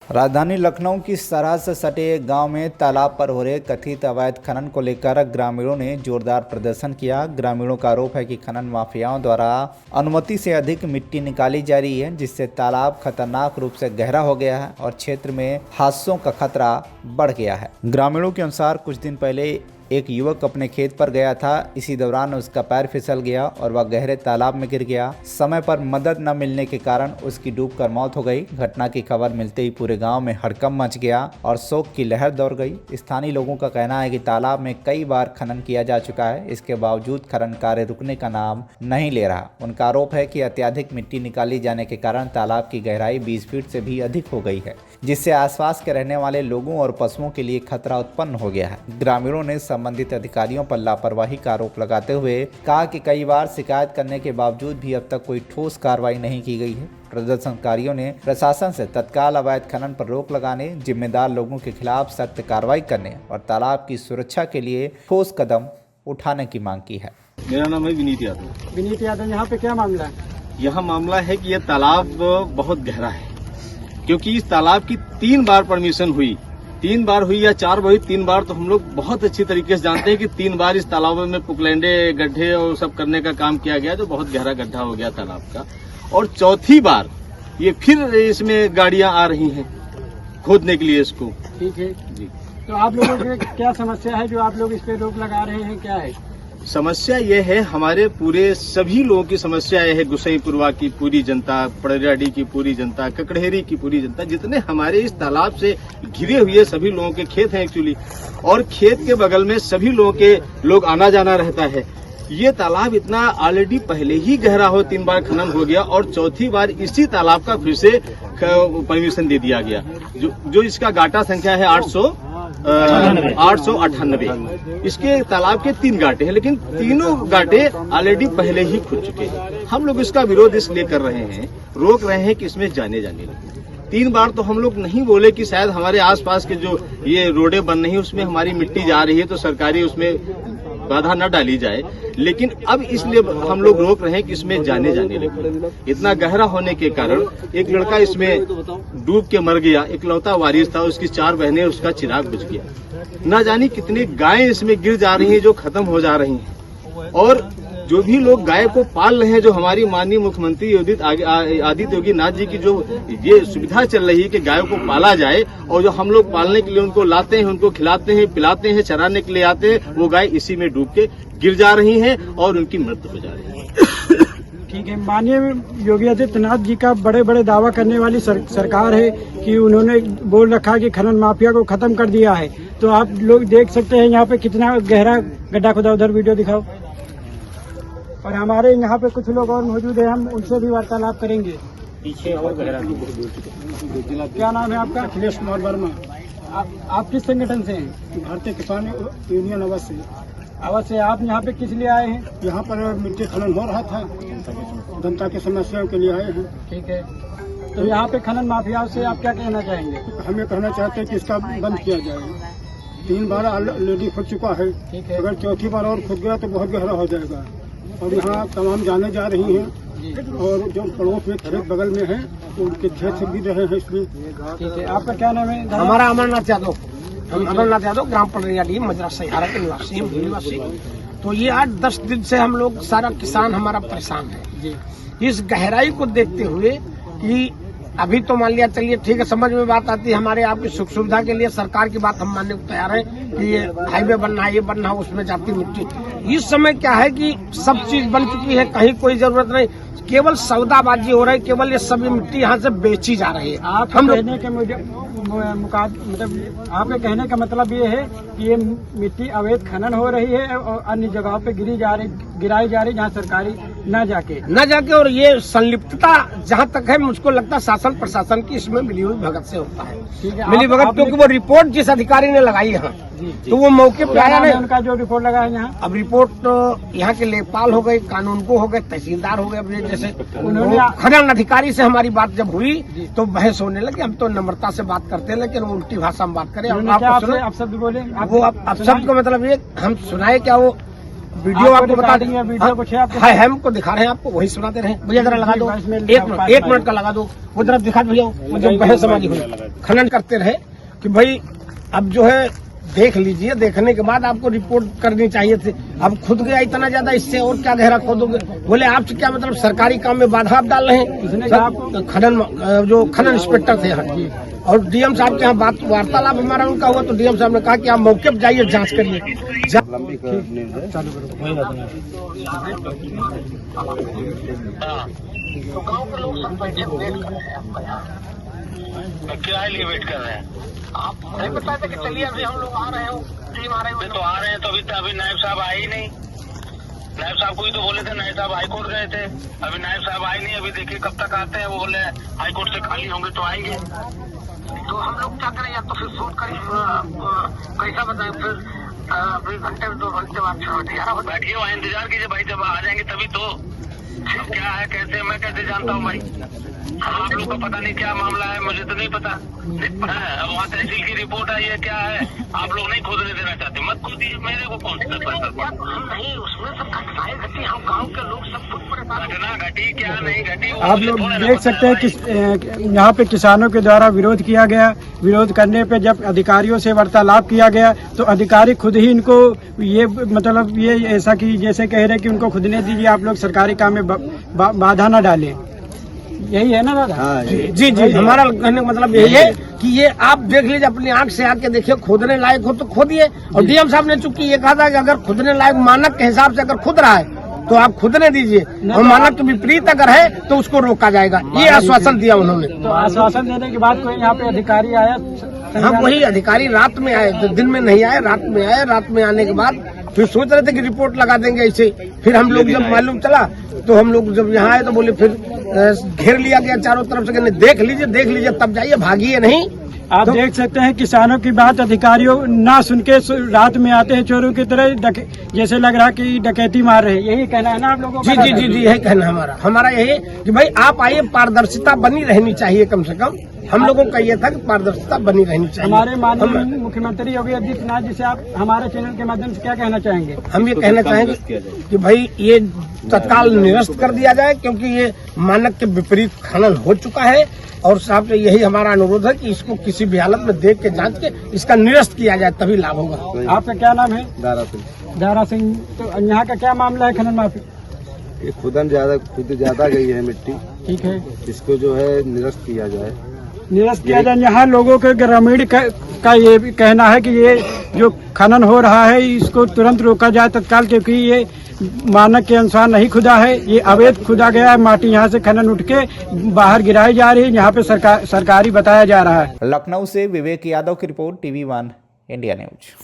राजधानी लखनऊ की सरहद से सटे एक गांव में तालाब पर हो रहे कथित अवैध खनन को लेकर ग्रामीणों ने जोरदार प्रदर्शन किया। ग्रामीणों का आरोप है कि खनन माफियाओं द्वारा अनुमति से अधिक मिट्टी निकाली जा रही है, जिससे तालाब खतरनाक रूप से गहरा हो गया है और क्षेत्र में हादसों का खतरा बढ़ गया है। ग्रामीणों के अनुसार कुछ दिन पहले एक युवक अपने खेत पर गया था। इसी दौरान उसका पैर फिसल गया और वह गहरे तालाब में गिर गया। समय पर मदद न मिलने के कारण उसकी डूबकर मौत हो गई। घटना की खबर मिलते ही पूरे गांव में हड़कंप मच गया और शोक की लहर दौड़ गई। स्थानीय लोगों का कहना है कि तालाब में कई बार खनन किया जा चुका है, इसके बावजूद खनन कार्य रुकने का नाम नहीं ले रहा। उनका आरोप है कि अत्यधिक मिट्टी निकाली जाने के कारण तालाब की गहराई 20 फीट से भी अधिक हो गई है, जिससे आसपास के रहने वाले लोगों और पशुओं के लिए खतरा उत्पन्न हो गया है। ग्रामीणों ने संबंधित अधिकारियों पर लापरवाही का आरोप लगाते हुए कहा कि कई बार शिकायत करने के बावजूद भी अब तक कोई ठोस कार्रवाई नहीं की गई है। प्रदर्शनकारियों ने प्रशासन से तत्काल अवैध खनन पर रोक लगाने, जिम्मेदार लोगों के खिलाफ सख्त कार्रवाई करने और तालाब की सुरक्षा के लिए ठोस कदम उठाने की मांग की है। मेरा नाम है विनीत यादव। विनीत यादव, यहाँ पे क्या मामला है? यहाँ मामला है कि यह तालाब बहुत गहरा है, क्योंकि इस तालाब की 3 बार परमिशन हुई, 3 बार हुई या 4 बार हुई, 3 बार तो हम लोग बहुत अच्छी तरीके से जानते हैं कि 3 बार इस तालाब में पुकलैंडे गड्ढे और सब करने का काम किया गया, जो बहुत गहरा गड्ढा हो गया तालाब का। और चौथी बार ये फिर इसमें गाड़ियां आ रही हैं खोदने के लिए इसको। ठीक है जी। तो आप लोगों की क्या समस्या है जो आप लोग इस पे रोक लगा रहे हैं, क्या है समस्या? ये है, हमारे पूरे सभी लोगों की समस्या यह है, गुसईपुरवा की पूरी जनता, पड़रियाडी की पूरी जनता, ककड़हेरी की पूरी जनता, जितने हमारे इस तालाब से घिरे हुए सभी लोगों के खेत हैं एक्चुअली, और खेत के बगल में सभी लोगों के लोग आना जाना रहता है। ये तालाब इतना ऑलरेडी पहले ही गहरा हो, 3 बार खनन हो गया और चौथी बार इसी तालाब का फिर से परमिशन दे दिया गया। जो इसका गाटा संख्या है 898। इसके तालाब के 3 गाटे हैं, लेकिन तीनों गाटे ऑलरेडी पहले ही खुद चुके हैं। हम लोग इसका विरोध इसलिए कर रहे हैं, रोक रहे हैं कि इसमें जाने लगे। 3 बार तो हम लोग नहीं बोले कि शायद हमारे आसपास के जो ये रोडें बन रही है उसमें हमारी मिट्टी जा रही है तो सरकारी उसमें बाधा न डाली जाए, लेकिन अब इसलिए हम लोग रोक रहे हैं कि इसमें जाने लगे। इतना गहरा होने के कारण एक लड़का इसमें डूब के मर गया, इकलौता वारिस था, उसकी 4 बहनें, उसका चिराग बुझ गया। न जाने कितनी गायें इसमें गिर जा रही हैं जो खत्म हो जा रही हैं। और जो भी लोग गाय को पाल रहे हैं, जो हमारी माननीय मुख्यमंत्री आदित्य योगी नाथ जी की जो ये सुविधा चल रही है कि गायों को पाला जाए, और जो हम लोग पालने के लिए उनको लाते हैं, उनको खिलाते हैं, पिलाते हैं, चराने के लिए आते हैं, वो गाय इसी में डूब के गिर जा रही हैं और उनकी मृत्यु हो जा रही है। ठीक है, माननीय योगी आदित्यनाथ जी का बड़े बड़े दावा करने वाली सरकार है कि उन्होंने बोल रखा कि खनन माफिया को खत्म कर दिया है। तो आप लोग देख सकते हैं यहाँ पे कितना गहरा गड्ढा खुदा, उधर वीडियो दिखाओ। और हमारे यहाँ पे कुछ लोग और मौजूद हैं, हम उनसे भी वार्तालाप करेंगे। पीछे और गहरा। क्या नाम है आपका? अखिलेश कुमार वर्मा। आप किस संगठन से हैं? भारतीय किसान यूनियन अवश्य। अवश्य। आप यहाँ पे किस लिए आए हैं? यहाँ पर मिट्टी खनन हो रहा था, जनता की समस्याओं के लिए आए हैं। ठीक है, तो यहाँ पे खनन माफियाओं से आप क्या कहना चाहेंगे? हमें कहना चाहते हैं कि इसका बंद किया जाए। 3 बार ऑलरेडी खुद चुका है, ठीक है। अगर चौथी बार और खुद गया तो बहुत गहरा हो जाएगा। और यहाँ तमाम जाने जा रही हैं, और जो पड़ोस में खेत बगल में है उनके खेत से भी रहे हैं इसमें। ठीक है, आपका क्या नाम है? हमारा अमरनाथ यादव। हम अमरनाथ यादव, ग्राम पड़रियाडी, मजरा सहारा के निवासी, हम निवासी। तो ये 8-10 दिन से हम लोग सारा किसान हमारा परेशान है जी। इस गहराई को देखते हुए कि अभी तो मान लिया, चलिए ठीक है, समझ में बात आती है, हमारे आपकी सुख सुविधा के लिए सरकार की बात हम मानने को तैयार है कि ये हाईवे बनना है, ये बनना है, उसमें जाती मिट्टी। इस समय क्या है कि सब चीज बन चुकी है, कहीं कोई जरूरत नहीं, केवल सौदाबाजी हो रही है, केवल ये सभी मिट्टी यहाँ से बेची जा रही है। आप हम कहने के मतलब आपके कहने का मतलब ये है कि ये मिट्टी अवैध खनन हो रही है और अन्य जगहों पे गिराई जा रही जहाँ सरकारी न जाके, और ये संलिप्तता जहाँ तक है मुझको लगता है शासन प्रशासन की इसमें मिली हुई भगत से होता है। मिली भगत, क्योंकि वो रिपोर्ट जिस अधिकारी ने लगाई है तो वो मौके पे आया नहीं। उनका जो रिपोर्ट लगा है यहाँ, अब रिपोर्ट यहाँ के लेखपाल हो गए, कानून को हो गए, तहसीलदार हो गए, अपने जैसे उन्होंने खनन अधिकारी से हमारी बात जब हुई तो बहस होने लगी। हम तो नम्रता से बात करते हैं, लेकिन वो उल्टी भाषा में बात करें। आप शब्द बोले, वो अब शब्द का मतलब ये हम सुनाए क्या, वो वीडियो आपको बता देंगे। वीडियो कुछ है आपके? है हमको दिखा रहे हैं, आपको वही सुनाते रहे। भैया जरा लगा दो, एक मिनट का लगा दो, वो जरा दिखा दो भैया। वो जब बहस समाजी हुई खनन करते रहे कि भाई अब जो है देख लीजिए, देखने के बाद आपको रिपोर्ट करनी चाहिए थी। अब खुद गया इतना ज्यादा, इससे और क्या गहरा खोदोगे? बोले आपसे क्या मतलब, सरकारी काम में बाधा आप डाल रहे हैं। खनन जो खनन इंस्पेक्टर थे यहाँ और डीएम साहब के यहाँ वार्तालाप हमारा उनका हुआ, तो डीएम साहब ने कहा कि आप मौके पर जाइए, जांच करिए। क्या लिए वेट कर रहे हैं? आप नहीं बताए थे कि चलिए अभी हम लोग आ रहे हैं, टीम आ रहे हैं। तो आ रहे हैं तो अभी नायब साहब आए ही नहीं। नायब साहब को ही तो बोले थे, नायब साहब हाईकोर्ट गए थे, अभी नायब साहब आए नहीं। अभी देखिए कब तक आते हैं। वो बोले हाईकोर्ट से खाली होंगे तो आएंगे। तो हम लोग क्या करें, या तो फिर शूट करें, कैसा बताएं फिर? अभी घंटे 2 घंटे बाद बैठिए वहाँ इंतजार कीजिए भाई, जब आ जाएंगे तभी तो। क्या है कैसे, मैं कैसे जानता हूँ भाई? आप लोग को पता नहीं क्या मामला है, मुझे तो नहीं पता। वहाँ तहसील की रिपोर्ट आई है, क्या है? आप लोग नहीं खोदने देना चाहते, मत खोदिए। मेरे को कौन सा हम नहीं, उसमें सब घटनाएं घटी, हम गाँव के लोग सब खुद परेशान। घटना घटी क्या नहीं घटी, आप लोग देख सकते हैं कि यहाँ पे किसानों के द्वारा विरोध किया गया। विरोध करने पे जब अधिकारियों से वार्तालाप किया गया तो अधिकारी खुद ही इनको ये मतलब ये ऐसा कि जैसे कह रहे कि उनको खुदने दीजिए, आप लोग सरकारी काम में बाधा न डालें। यही है ना दादा? हाँ, जी जी, हमारा कहने का मतलब यही है कि ये आप देख लीजिए, अपनी आंख से आके देखिए, खोदने लायक हो तो खोदिए। और डीएम साहब ने चूंकि ये कहा था कि अगर खोदने लायक मानक के हिसाब से अगर खुद रहा है तो आप खुदने दीजिए, और मानक के विपरीत अगर है तो उसको रोका जाएगा, ये आश्वासन दिया उन्होंने। तो आश्वासन देने के बाद कोई यहाँ पे अधिकारी आया? हाँ, वही अधिकारी रात में आए, तो दिन में नहीं आए, रात में आए। रात में आने के बाद फिर सोच रहे थे कि रिपोर्ट लगा देंगे ऐसे। फिर हम लोग जब मालूम चला तो हम लोग जब यहाँ आए तो बोले फिर घेर लिया गया चारों तरफ से, कहने देख लीजिए तब जाइए, भागिए नहीं। आप तो देख सकते हैं किसानों की बात अधिकारियों ना सुन के रात में आते हैं चोरों की तरह, जैसे लग रहा कि डकैती मार रहे हैं। यही कहना है ना आप लोगों का? जी जी जी, यही कहना हमारा यही कि भाई आप आइए, पारदर्शिता बनी रहनी चाहिए कम से कम। हम लोगों का ये था कि पारदर्शिता बनी रहनी चाहिए। हमारे माननीय मुख्यमंत्री योगी आदित्यनाथ जी से आप हमारे चैनल के माध्यम से क्या कहना चाहेंगे? हम ये कहना चाहेंगे कि भाई ये तत्काल निरस्त कर दिया जाए, क्योंकि ये मानक के विपरीत खनन हो चुका है। और साहब से यही हमारा अनुरोध है कि इसको किसी भी हालत में देख के जांच के इसका निरस्त किया जाए, तभी लाभ होगा। आपका क्या नाम है? दारा सिंह। तो यहाँ का क्या मामला है खनन माफी? ये खुद ज्यादा गई है मिट्टी, ठीक है, इसको जो है निरस्त किया जाए। निरस्त किया जाए। यहाँ लोगों के ग्रामीण का ये भी कहना है कि ये जो खनन हो रहा है इसको तुरंत रोका जाए तत्काल, क्योंकि ये मानक के अनुसार नहीं खुदा है, ये अवैध खुदा गया है। माटी यहाँ से खनन उठ के बाहर गिराई जा रही है, यहाँ पे सरकारी बताया जा रहा है। लखनऊ से विवेक यादव की रिपोर्ट, TV1 इंडिया न्यूज।